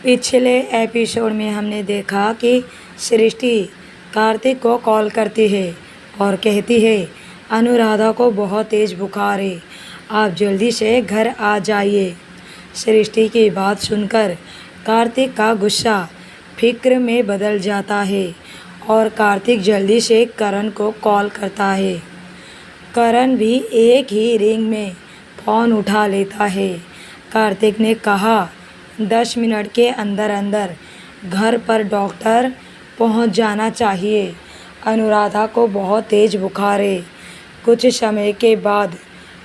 पिछले एपिसोड में हमने देखा कि सृष्टि कार्तिक को कॉल करती है और कहती है अनुराधा को बहुत तेज़ बुखार है, आप जल्दी से घर आ जाइए। सृष्टि की बात सुनकर कार्तिक का गुस्सा फिक्र में बदल जाता है और कार्तिक जल्दी से करण को कॉल करता है। करण भी एक ही रिंग में फ़ोन उठा लेता है। कार्तिक ने कहा 10 मिनट के अंदर अंदर घर पर डॉक्टर पहुंच जाना चाहिए। अनुराधा को बहुत तेज़ बुखार है। कुछ समय के बाद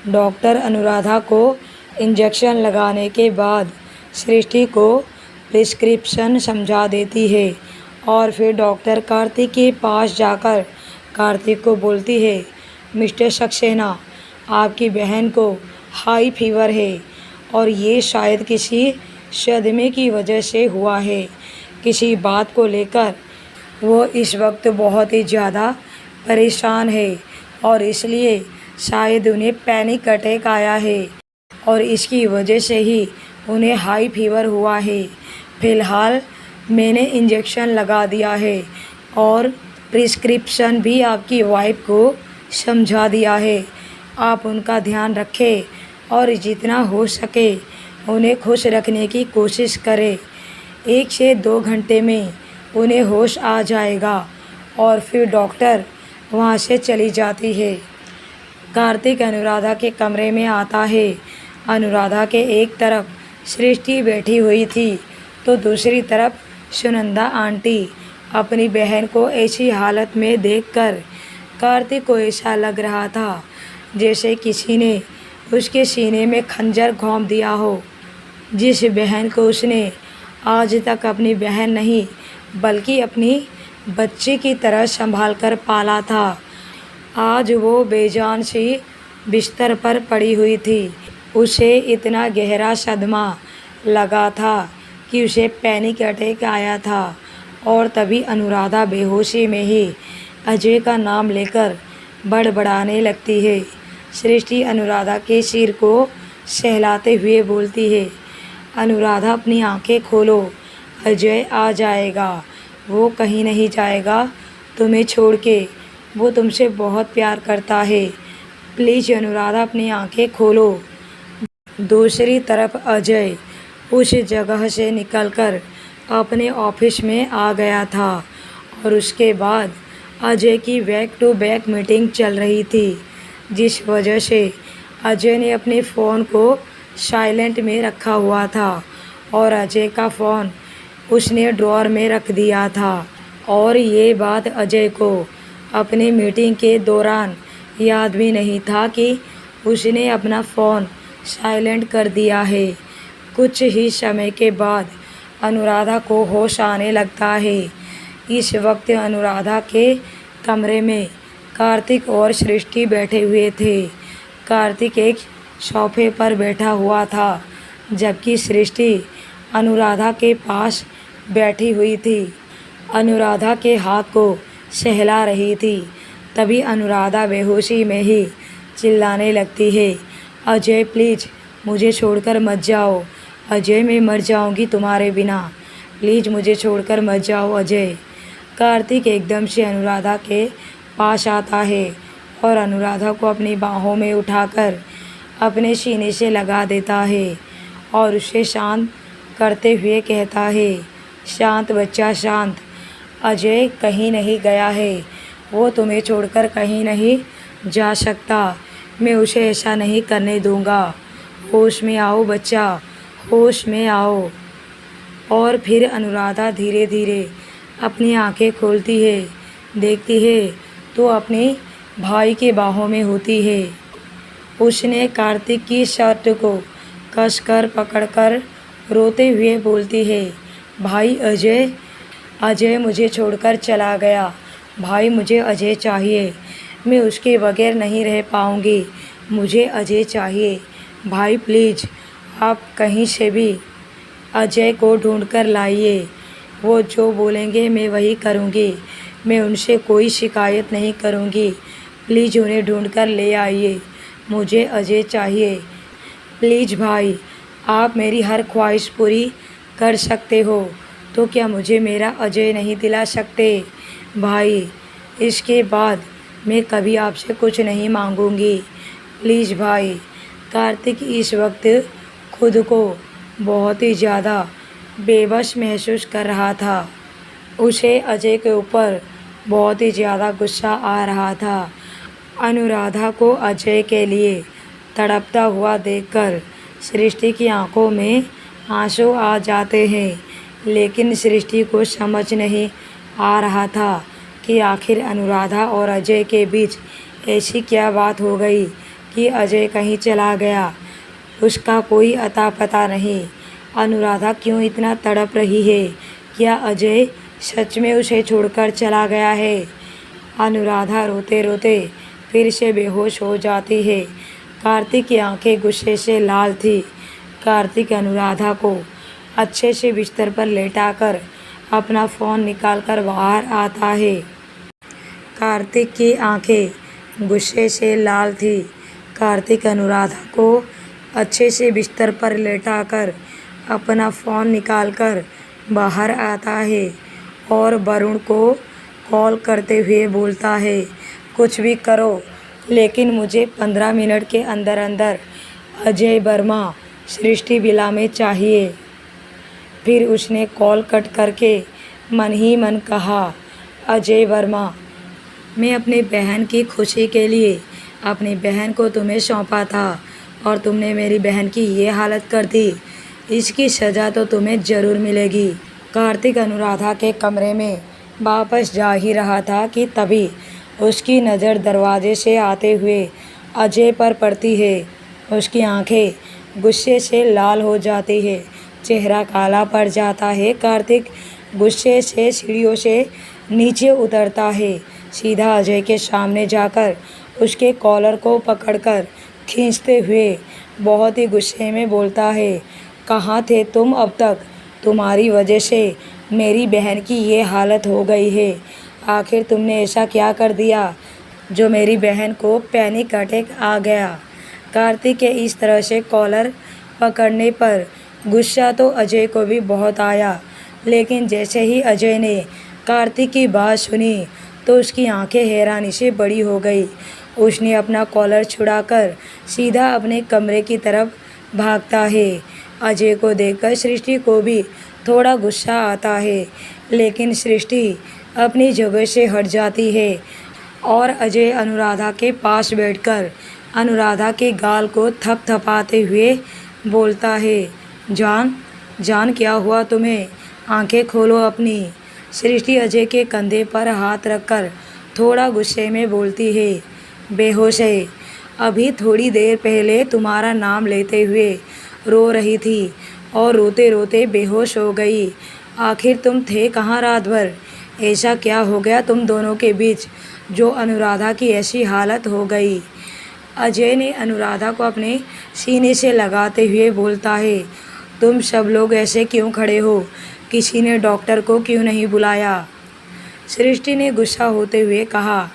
डॉक्टर अनुराधा को इंजेक्शन लगाने के बाद सृष्टि को प्रिस्क्रिप्शन समझा देती है और फिर डॉक्टर कार्तिक के पास जाकर कार्तिक को बोलती है, मिस्टर सक्सेना, आपकी बहन को हाई फीवर है और ये शायद किसी सदमे की वजह से हुआ है। किसी बात को लेकर वो इस वक्त बहुत ही ज़्यादा परेशान है और इसलिए शायद उन्हें पैनिक अटैक आया है और इसकी वजह से ही उन्हें हाई फीवर हुआ है। फ़िलहाल मैंने इंजेक्शन लगा दिया है और प्रिस्क्रिप्शन भी आपकी वाइफ को समझा दिया है। आप उनका ध्यान रखें और जितना हो सके उन्हें खुश रखने की कोशिश करें। 1 से 2 घंटे में उन्हें होश आ जाएगा और फिर डॉक्टर वहाँ से चली जाती है। कार्तिक अनुराधा के कमरे में आता है। अनुराधा के एक तरफ सृष्टि बैठी हुई थी तो दूसरी तरफ सुनंदा आंटी। अपनी बहन को ऐसी हालत में देखकर कार्तिक को ऐसा लग रहा था जैसे किसी ने उसके सीने में खंजर घोंप दिया हो। जिस बहन को उसने आज तक अपनी बहन नहीं बल्कि अपनी बच्ची की तरह संभाल कर पाला था, आज वो बेजान सी बिस्तर पर पड़ी हुई थी। उसे इतना गहरा सदमा लगा था कि उसे पैनिक अटैक आया था और तभी अनुराधा बेहोशी में ही अजय का नाम लेकर बड़बड़ाने लगती है। सृष्टि अनुराधा के सिर को सहलाते हुए बोलती है, अनुराधा अपनी आंखें खोलो, अजय आ जाएगा, वो कहीं नहीं जाएगा तुम्हें छोड़ के, वो तुमसे बहुत प्यार करता है, प्लीज़ अनुराधा अपनी आंखें खोलो। दूसरी तरफ अजय उस जगह से निकलकर अपने ऑफिस में आ गया था और उसके बाद अजय की बैक टू बैक मीटिंग चल रही थी, जिस वजह से अजय ने अपने फ़ोन को साइलेंट में रखा हुआ था और अजय का फ़ोन उसने ड्रॉअर में रख दिया था। और ये बात अजय को अपनी मीटिंग के दौरान याद भी नहीं था कि उसने अपना फ़ोन साइलेंट कर दिया है। कुछ ही समय के बाद अनुराधा को होश आने लगता है। इस वक्त अनुराधा के कमरे में कार्तिक और सृष्टि बैठे हुए थे। कार्तिक एक सोफे पर बैठा हुआ था जबकि सृष्टि अनुराधा के पास बैठी हुई थी। अनुराधा के हाथ को सहला रही थी। तभी अनुराधा बेहोशी में ही चिल्लाने लगती है, अजय प्लीज़ मुझे छोड़कर मत जाओ, अजय मैं मर जाऊंगी तुम्हारे बिना, प्लीज़ मुझे छोड़कर मत जाओ अजय। कार्तिक एकदम से अनुराधा के पास आता है और अनुराधा को अपनी बाहों में उठाकर अपने सीने से लगा देता है और उसे शांत करते हुए कहता है, शांत बच्चा शांत, अजय कहीं नहीं गया है, वो तुम्हें छोड़कर कहीं नहीं जा सकता, मैं उसे ऐसा नहीं करने दूंगा, होश में आओ बच्चा, होश में आओ। और फिर अनुराधा धीरे धीरे अपनी आंखें खोलती है, देखती है तो अपने भाई के बाहों में होती है। उसने कार्तिक की शर्ट को कसकर पकड़कर रोते हुए बोलती है, भाई अजय, अजय मुझे छोड़कर चला गया, भाई मुझे अजय चाहिए, मैं उसके बगैर नहीं रह पाऊँगी, मुझे अजय चाहिए, भाई प्लीज़ आप कहीं से भी अजय को ढूंढ कर लाइए, वो जो बोलेंगे मैं वही करूँगी, मैं उनसे कोई शिकायत नहीं करूँगी, प्लीज़ उन्हें ढूंढ कर ले आइए, मुझे अजय चाहिए, प्लीज़ भाई आप मेरी हर ख्वाहिश पूरी कर सकते हो तो क्या मुझे मेरा अजय नहीं दिला सकते? भाई, इसके बाद मैं कभी आपसे कुछ नहीं मांगूंगी, प्लीज़ भाई। कार्तिक इस वक्त खुद को बहुत ही ज़्यादा बेबस महसूस कर रहा था। उसे अजय के ऊपर बहुत ही ज़्यादा गुस्सा आ रहा था। अनुराधा को अजय के लिए तड़पता हुआ देखकर सृष्टि की आंखों में आंसू आ जाते हैं, लेकिन सृष्टि को समझ नहीं आ रहा था कि आखिर अनुराधा और अजय के बीच ऐसी क्या बात हो गई कि अजय कहीं चला गया, उसका कोई अता पता नहीं। अनुराधा क्यों इतना तड़प रही है? क्या अजय सच में उसे छोड़कर चला गया है? अनुराधा रोते रोते फिर से बेहोश हो जाती है। कार्तिक की आंखें गुस्से से लाल थी। कार्तिक अनुराधा को अच्छे से बिस्तर पर लेटाकर अपना फ़ोन निकालकर बाहर आता है। कार्तिक की आंखें गुस्से से लाल थी। कार्तिक अनुराधा को अच्छे से बिस्तर पर लेटाकर अपना फ़ोन निकालकर बाहर आता है और वरुण को कॉल करते हुए बोलता है, कुछ भी करो लेकिन मुझे 15 मिनट के अंदर अंदर अजय वर्मा सृष्टि विला में चाहिए। फिर उसने कॉल कट करके मन ही मन कहा, अजय वर्मा, मैं अपनी बहन की खुशी के लिए अपनी बहन को तुम्हें सौंपा था और तुमने मेरी बहन की ये हालत कर दी। इसकी सज़ा तो तुम्हें ज़रूर मिलेगी। कार्तिक अनुराधा के कमरे में वापस जा ही रहा था कि तभी उसकी नज़र दरवाजे से आते हुए अजय पर पड़ती है। उसकी आंखें गुस्से से लाल हो जाती है, चेहरा काला पड़ जाता है। कार्तिक गुस्से से सीढ़ियों से नीचे उतरता है, सीधा अजय के सामने जाकर उसके कॉलर को पकड़कर खींचते हुए बहुत ही गुस्से में बोलता है, कहाँ थे तुम अब तक? तुम्हारी वजह से मेरी बहन की ये हालत हो गई है। आखिर तुमने ऐसा क्या कर दिया जो मेरी बहन को पैनिक अटैक आ गया? कार्तिक के इस तरह से कॉलर पकड़ने पर गुस्सा तो अजय को भी बहुत आया, लेकिन जैसे ही अजय ने कार्तिक की बात सुनी तो उसकी आंखें हैरानी से बड़ी हो गई। उसने अपना कॉलर छुड़ाकर सीधा अपने कमरे की तरफ भागता है। अजय को देखकर सृष्टि को भी थोड़ा गुस्सा आता है, लेकिन सृष्टि अपनी जगह से हट जाती है और अजय अनुराधा के पास बैठकर अनुराधा के गाल को थपथपाते हुए बोलता है, जान जान क्या हुआ तुम्हें? आंखें खोलो अपनी। सृष्टि अजय के कंधे पर हाथ रखकर थोड़ा गुस्से में बोलती है, बेहोश है। अभी थोड़ी देर पहले तुम्हारा नाम लेते हुए रो रही थी और रोते रोते बेहोश हो गई। आखिर तुम थे कहाँ रात भर? ऐसा क्या हो गया तुम दोनों के बीच जो अनुराधा की ऐसी हालत हो गई? अजय ने अनुराधा को अपने सीने से लगाते हुए बोलता है, तुम सब लोग ऐसे क्यों खड़े हो? किसी ने डॉक्टर को क्यों नहीं बुलाया? सृष्टि ने गुस्सा होते हुए कहा,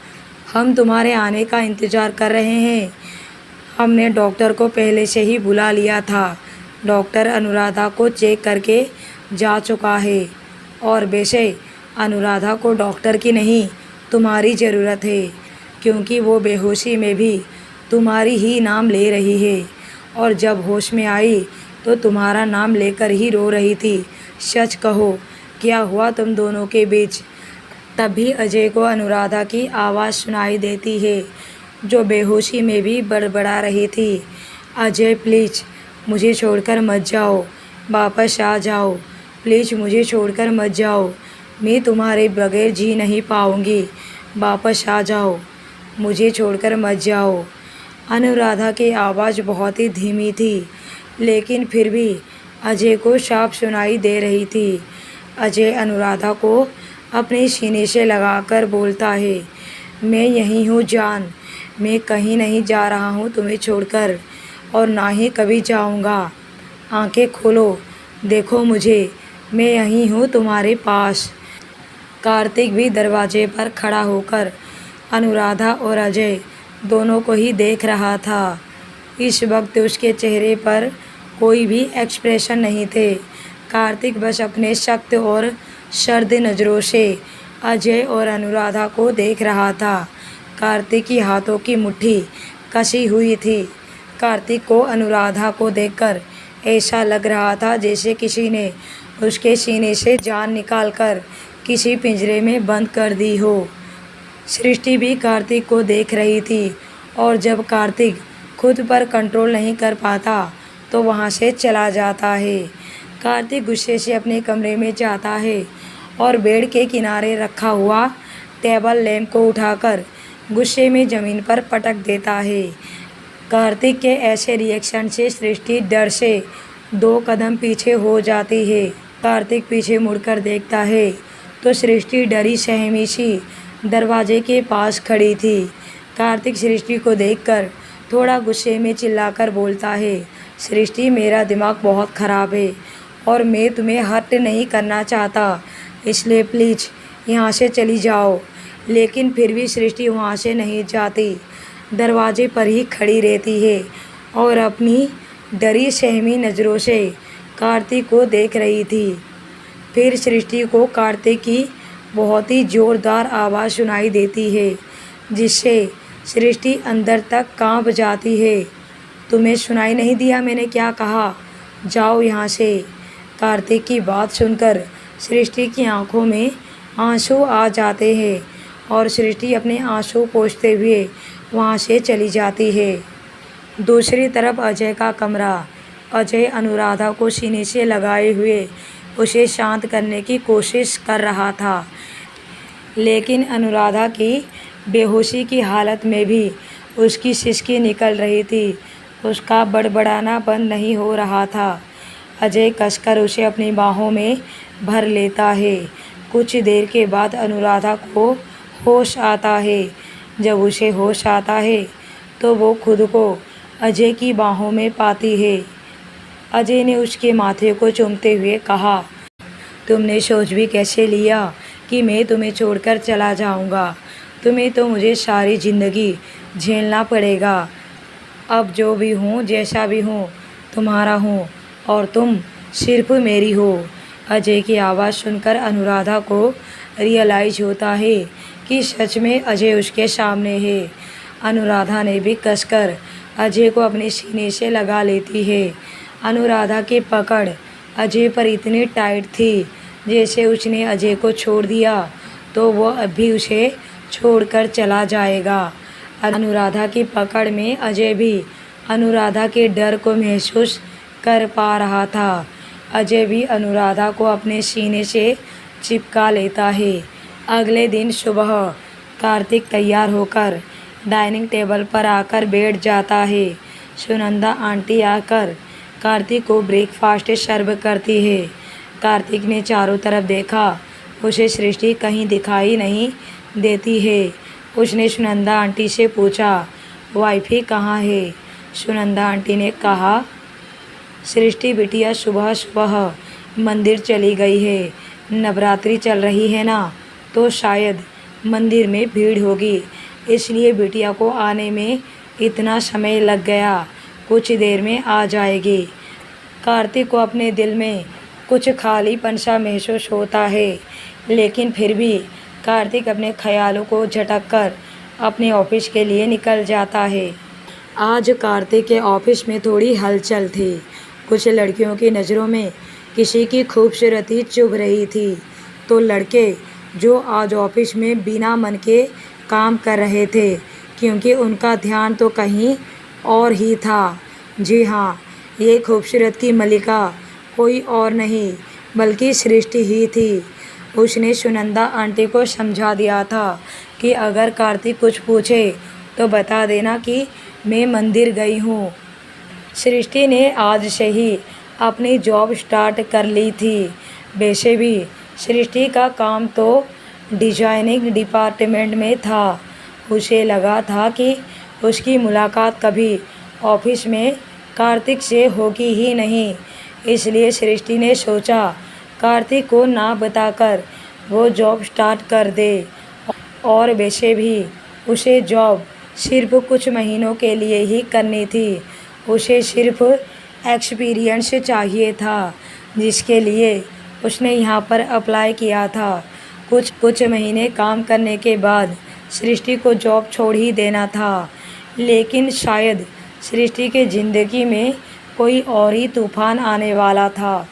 हम तुम्हारे आने का इंतज़ार कर रहे हैं। हमने डॉक्टर को पहले से ही बुला लिया था। डॉक्टर अनुराधा को चेक करके जा चुका है और वैसे अनुराधा को डॉक्टर की नहीं तुम्हारी ज़रूरत है, क्योंकि वो बेहोशी में भी तुम्हारी ही नाम ले रही है और जब होश में आई तो तुम्हारा नाम लेकर ही रो रही थी। सच कहो, क्या हुआ तुम दोनों के बीच? तभी अजय को अनुराधा की आवाज़ सुनाई देती है, जो बेहोशी में भी बड़बड़ा रही थी, अजय प्लीज़ मुझे छोड़कर मत जाओ, वापस आ जाओ, प्लीज़ मुझे छोड़कर मत जाओ, मैं तुम्हारे बगैर जी नहीं पाऊँगी, वापस आ जाओ, मुझे छोड़कर मत जाओ। अनुराधा की आवाज़ बहुत ही धीमी थी, लेकिन फिर भी अजय को साफ सुनाई दे रही थी। अजय अनुराधा को अपने सीने से लगाकर बोलता है, मैं यहीं हूँ जान, मैं कहीं नहीं जा रहा हूँ तुम्हें छोड़कर और ना ही कभी जाऊँगा। आंखें खोलो, देखो मुझे, मैं यहीं हूँ तुम्हारे पास। कार्तिक भी दरवाजे पर खड़ा होकर अनुराधा और अजय दोनों को ही देख रहा था। इस वक्त उसके चेहरे पर कोई भी एक्सप्रेशन नहीं थे। कार्तिक बस अपने सख्त और सर्द नज़रों से अजय और अनुराधा को देख रहा था। कार्तिक की हाथों की मुट्ठी कसी हुई थी। कार्तिक को अनुराधा को देखकर ऐसा लग रहा था जैसे किसी ने उसके सीने से जान निकालकर किसी पिंजरे में बंद कर दी हो। सृष्टि भी कार्तिक को देख रही थी और जब कार्तिक खुद पर कंट्रोल नहीं कर पाता तो वहाँ से चला जाता है। कार्तिक गुस्से से अपने कमरे में जाता है और बेड के किनारे रखा हुआ टेबल लैंप को उठाकर गुस्से में ज़मीन पर पटक देता है। कार्तिक के ऐसे रिएक्शन से सृष्टि डर से 2 कदम पीछे हो जाती है। कार्तिक पीछे मुड़कर देखता है तो सृष्टि डरी सहमी सी दरवाजे के पास खड़ी थी। कार्तिक सृष्टि को देखकर थोड़ा गुस्से में चिल्लाकर बोलता है, सृष्टि मेरा दिमाग बहुत ख़राब है और मैं तुम्हें हर्ट नहीं करना चाहता, इसलिए प्लीज़ यहाँ से चली जाओ। लेकिन फिर भी सृष्टि वहाँ से नहीं जाती, दरवाजे पर ही खड़ी रहती है और अपनी डरी सहमी नज़रों से कार्तिक को देख रही थी। फिर सृष्टि को कार्तिक की बहुत ही ज़ोरदार आवाज़ सुनाई देती है जिससे सृष्टि अंदर तक कांप जाती है। तुम्हें सुनाई नहीं दिया मैंने क्या कहा? जाओ यहाँ से। कार्तिक की बात सुनकर सृष्टि की आंखों में आंसू आ जाते हैं और सृष्टि अपने आंसू पोंछते हुए वहाँ से चली जाती है। दूसरी तरफ अजय का कमरा। अजय अनुराधा को सीने से लगाए हुए उसे शांत करने की कोशिश कर रहा था, लेकिन अनुराधा की बेहोशी की हालत में भी उसकी सिसकी निकल रही थी। उसका बड़बड़ाना बंद नहीं हो रहा था। अजय कसकर उसे अपनी बाहों में भर लेता है। कुछ देर के बाद अनुराधा को होश आता है। जब उसे होश आता है तो वो खुद को अजय की बाहों में पाती है। अजय ने उसके माथे को चूमते हुए कहा, तुमने सोच भी कैसे लिया कि मैं तुम्हें छोड़कर चला जाऊंगा? तुम्हें तो मुझे सारी ज़िंदगी झेलना पड़ेगा। अब जो भी हूँ, जैसा भी हूँ, तुम्हारा हूँ और तुम सिर्फ मेरी हो। अजय की आवाज़ सुनकर अनुराधा को रियलाइज होता है कि सच में अजय उसके सामने है। अनुराधा ने भी कसकर अजय को अपने सीने से लगा लेती है। अनुराधा की पकड़ अजय पर इतनी टाइट थी जैसे उसने अजय को छोड़ दिया तो वो अभी उसे छोड़कर चला जाएगा। अनुराधा की पकड़ में अजय भी अनुराधा के डर को महसूस कर पा रहा था। अजय भी अनुराधा को अपने सीने से चिपका लेता है। अगले दिन सुबह कार्तिक तैयार होकर डाइनिंग टेबल पर आकर बैठ जाता है। सुनंदा आंटी आकर कार्तिक को ब्रेकफास्ट सर्व करती है। कार्तिक ने चारों तरफ देखा, उसे सृष्टि कहीं दिखाई नहीं देती है। उसने सुनंदा आंटी से पूछा, वाइफी कहाँ है? सुनंदा आंटी ने कहा, सृष्टि बिटिया सुबह सुबह मंदिर चली गई है। नवरात्रि चल रही है ना, तो शायद मंदिर में भीड़ होगी, इसलिए बिटिया को आने में इतना समय लग गया। कुछ देर में आ जाएगी। कार्तिक को अपने दिल में कुछ खालीपन सा महसूस होता है, लेकिन फिर भी कार्तिक अपने ख्यालों को झटक कर अपने ऑफिस के लिए निकल जाता है। आज कार्तिक के ऑफिस में थोड़ी हलचल थी। कुछ लड़कियों की नज़रों में किसी की खूबसूरती चुभ रही थी, तो लड़के जो आज ऑफिस में बिना मन के काम कर रहे थे, क्योंकि उनका ध्यान तो कहीं और ही था। जी हाँ, ये खूबसूरत की मलिका कोई और नहीं बल्कि सृष्टि ही थी। उसने सुनंदा आंटी को समझा दिया था कि अगर कार्तिक कुछ पूछे तो बता देना कि मैं मंदिर गई हूँ। सृष्टि ने आज से ही अपनी जॉब स्टार्ट कर ली थी। वैसे भी सृष्टि का काम तो डिजाइनिंग डिपार्टमेंट में था। उसे लगा था कि उसकी मुलाकात कभी ऑफिस में कार्तिक से होगी ही नहीं, इसलिए सृष्टि ने सोचा कार्तिक को ना बताकर वो जॉब स्टार्ट कर दे। और वैसे भी उसे जॉब सिर्फ कुछ महीनों के लिए ही करनी थी। उसे सिर्फ एक्सपीरियंस चाहिए था। जिसके लिए उसने यहाँ पर अप्लाई किया था। कुछ महीने काम करने के बाद सृष्टि को जॉब छोड़ ही देना था, लेकिन शायद सृष्टि के ज़िंदगी में कोई और ही तूफान आने वाला था।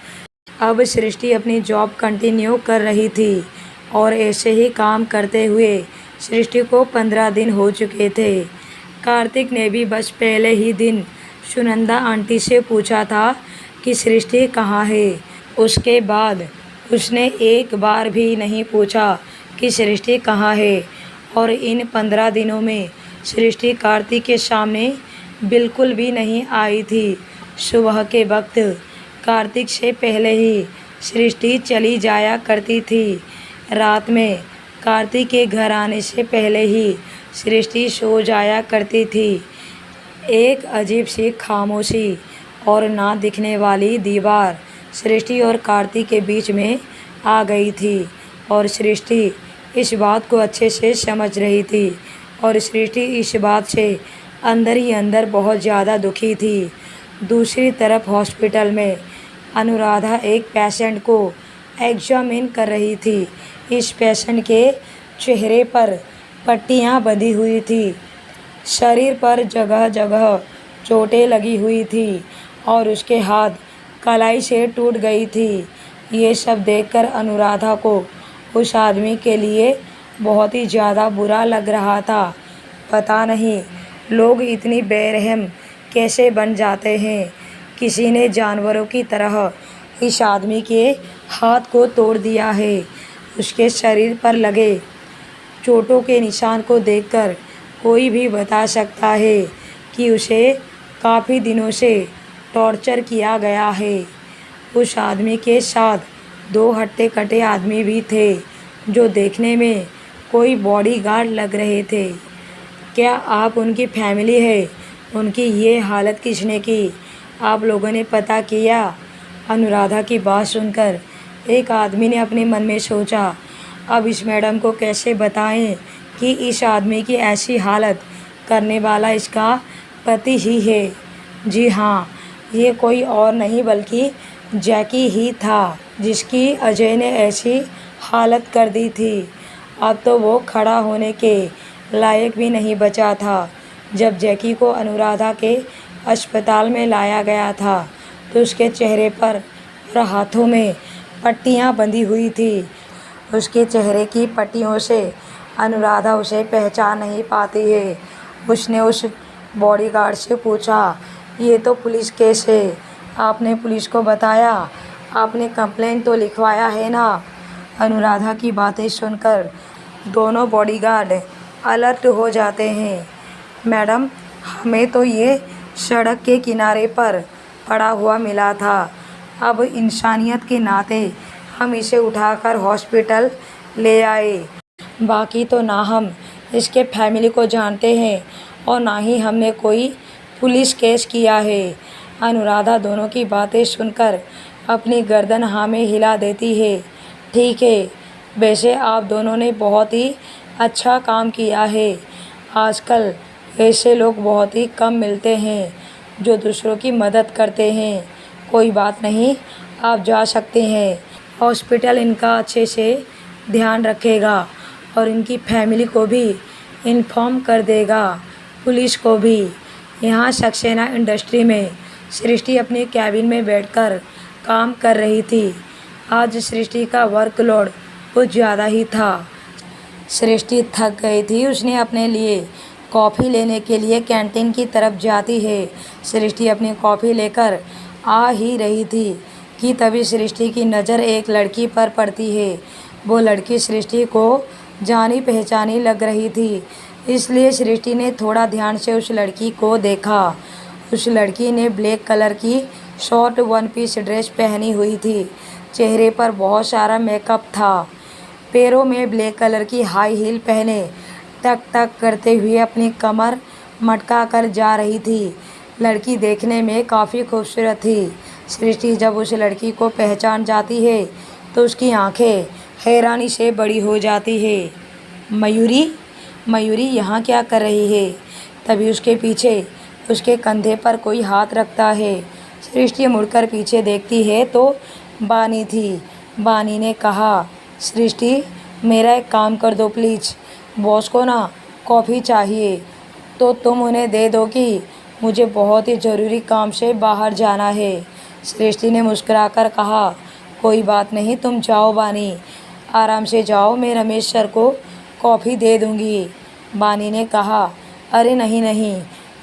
अब सृष्टि अपनी जॉब कंटिन्यू कर रही थी और ऐसे ही काम करते हुए सृष्टि को 15 दिन हो चुके थे। कार्तिक ने भी बस पहले ही दिन सुनंदा आंटी से पूछा था कि सृष्टि कहाँ है। उसके बाद उसने एक बार भी नहीं पूछा कि सृष्टि कहाँ है, और इन 15 दिनों में सृष्टि कार्तिक के सामने बिल्कुल भी नहीं आई थी। सुबह के वक्त कार्तिक से पहले ही सृष्टि चली जाया करती थी। रात में कार्तिक के घर आने से पहले ही सृष्टि सो जाया करती थी। एक अजीब सी खामोशी और ना दिखने वाली दीवार सृष्टि और कार्तिक के बीच में आ गई थी, और सृष्टि इस बात को अच्छे से समझ रही थी, और सृष्टि इस बात से अंदर ही अंदर बहुत ज़्यादा दुखी थी। दूसरी तरफ हॉस्पिटल में अनुराधा एक पेशेंट को एग्जामिन कर रही थी। इस पेशेंट के चेहरे पर पट्टियाँ बंधी हुई थी, शरीर पर जगह जगह चोटें लगी हुई थी, और उसके हाथ कलाई से टूट गई थी। ये सब देखकर अनुराधा को उस आदमी के लिए बहुत ही ज़्यादा बुरा लग रहा था। पता नहीं लोग इतनी बेरहम कैसे बन जाते हैं। किसी ने जानवरों की तरह इस आदमी के हाथ को तोड़ दिया है। उसके शरीर पर लगे चोटों के निशान को देखकर कोई भी बता सकता है कि उसे काफ़ी दिनों से टॉर्चर किया गया है। उस आदमी के साथ 2 हट्टे कट्टे आदमी भी थे, जो देखने में कोई बॉडीगार्ड लग रहे थे। क्या आप उनकी फैमिली है? उनकी ये हालत किसने की? आप लोगों ने पता किया? अनुराधा की बात सुनकर एक आदमी ने अपने मन में सोचा, अब इस मैडम को कैसे बताएं कि इस आदमी की ऐसी हालत करने वाला इसका पति ही है। जी हाँ, ये कोई और नहीं बल्कि जैकी ही था, जिसकी अजय ने ऐसी हालत कर दी थी। अब तो वो खड़ा होने के लायक भी नहीं बचा था। जब जैकी को अनुराधा के अस्पताल में लाया गया था तो उसके चेहरे पर और हाथों में पट्टियाँ बंधी हुई थी। उसके चेहरे की पट्टियों से अनुराधा उसे पहचान नहीं पाती है। उसने उस बॉडीगार्ड से पूछा, ये तो पुलिस केस है, आपने पुलिस को बताया? आपने कंप्लेंट तो लिखवाया है ना? अनुराधा की बातें सुनकर दोनों बॉडीगार्ड अलर्ट हो जाते हैं। मैडम, हमें तो ये सड़क के किनारे पर पड़ा हुआ मिला था। अब इंसानियत के नाते हम इसे उठाकर हॉस्पिटल ले आए। बाकी तो ना हम इसके फैमिली को जानते हैं और ना ही हमने कोई पुलिस केस किया है। अनुराधा दोनों की बातें सुनकर अपनी गर्दन हाँ में हिला देती है। ठीक है, वैसे आप दोनों ने बहुत ही अच्छा काम किया है। आजकल ऐसे लोग बहुत ही कम मिलते हैं जो दूसरों की मदद करते हैं। कोई बात नहीं, आप जा सकते हैं। हॉस्पिटल इनका अच्छे से ध्यान रखेगा और इनकी फैमिली को भी इन्फॉर्म कर देगा, पुलिस को भी। यहाँ सक्सेना इंडस्ट्री में सृष्टि अपने कैबिन में बैठकर काम कर रही थी। आज सृष्टि का वर्कलोड कुछ ज़्यादा ही था। सृष्टि थक गई थी। उसने अपने लिए कॉफ़ी लेने के लिए कैंटीन की तरफ जाती है। सृष्टि अपनी कॉफ़ी लेकर आ ही रही थी कि तभी सृष्टि की नज़र एक लड़की पर पड़ती है। वो लड़की सृष्टि को जानी पहचानी लग रही थी, इसलिए सृष्टि ने थोड़ा ध्यान से उस लड़की को देखा। उस लड़की ने ब्लैक कलर की शॉर्ट 1 पीस ड्रेस पहनी हुई थी। चेहरे पर बहुत सारा मेकअप था। पैरों में ब्लैक कलर की हाई हील पहने टक टक करते हुए अपनी कमर मटका कर जा रही थी। लड़की देखने में काफ़ी खूबसूरत थी। सृष्टि जब उस लड़की को पहचान जाती है तो उसकी आंखें हैरानी से बड़ी हो जाती है। मयूरी, मयूरी यहाँ क्या कर रही है? तभी उसके पीछे उसके कंधे पर कोई हाथ रखता है। सृष्टि मुड़कर पीछे देखती है तो बानी थी। बानी ने कहा, सृष्टि मेरा एक काम कर दो प्लीज़, बॉस को ना कॉफ़ी चाहिए तो तुम उन्हें दे दो कि मुझे बहुत ही ज़रूरी काम से बाहर जाना है। सृष्टि ने मुस्कुराकर कहा, कोई बात नहीं, तुम जाओ बानी, आराम से जाओ, मैं रमेश सर को कॉफ़ी दे दूँगी। बानी ने कहा, अरे नहीं नहीं,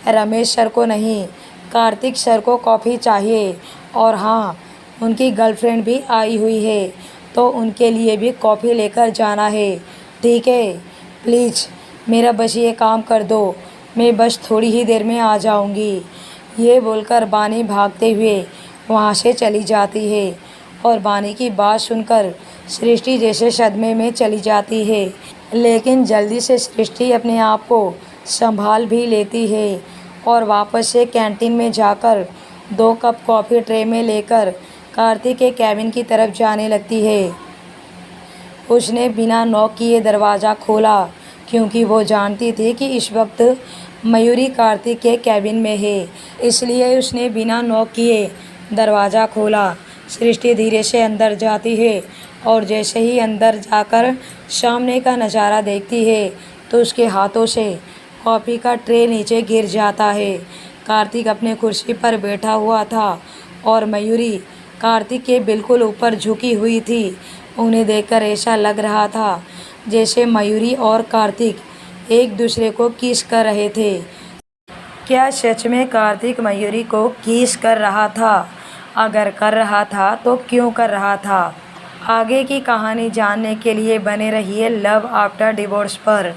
रमेश सर को नहीं, कार्तिक सर को कॉफ़ी चाहिए, और हाँ, उनकी गर्लफ्रेंड भी आई हुई है तो उनके लिए भी कॉफ़ी लेकर जाना है, ठीक है? प्लीज़ मेरा बस ये काम कर दो, मैं बस थोड़ी ही देर में आ जाऊंगी। ये बोलकर बानी भागते हुए वहाँ से चली जाती है और बानी की बात सुनकर सृष्टि जैसे सदमे में चली जाती है। लेकिन जल्दी से सृष्टि अपने आप को संभाल भी लेती है और वापस से कैंटीन में जाकर 2 कप कॉफ़ी ट्रे में लेकर कार्तिक के कैबिन की तरफ जाने लगती है। उसने बिना नॉक किए दरवाज़ा खोला क्योंकि वो जानती थी कि इस वक्त मयूरी कार्तिक के कैबिन में है, इसलिए उसने बिना नॉक किए दरवाज़ा खोला। सृष्टि धीरे से अंदर जाती है और जैसे ही अंदर जाकर सामने का नज़ारा देखती है तो उसके हाथों से कॉफ़ी का ट्रे नीचे गिर जाता है। कार्तिक अपने कुर्सी पर बैठा हुआ था और मयूरी कार्तिक के बिल्कुल ऊपर झुकी हुई थी। उन्हें देखकर ऐसा लग रहा था जैसे मयूरी और कार्तिक एक दूसरे को किस कर रहे थे। क्या सच में कार्तिक मयूरी को किस कर रहा था? अगर कर रहा था तो क्यों कर रहा था? आगे की कहानी जानने के लिए बने रहिए लव आफ्टर डिवोर्स पर।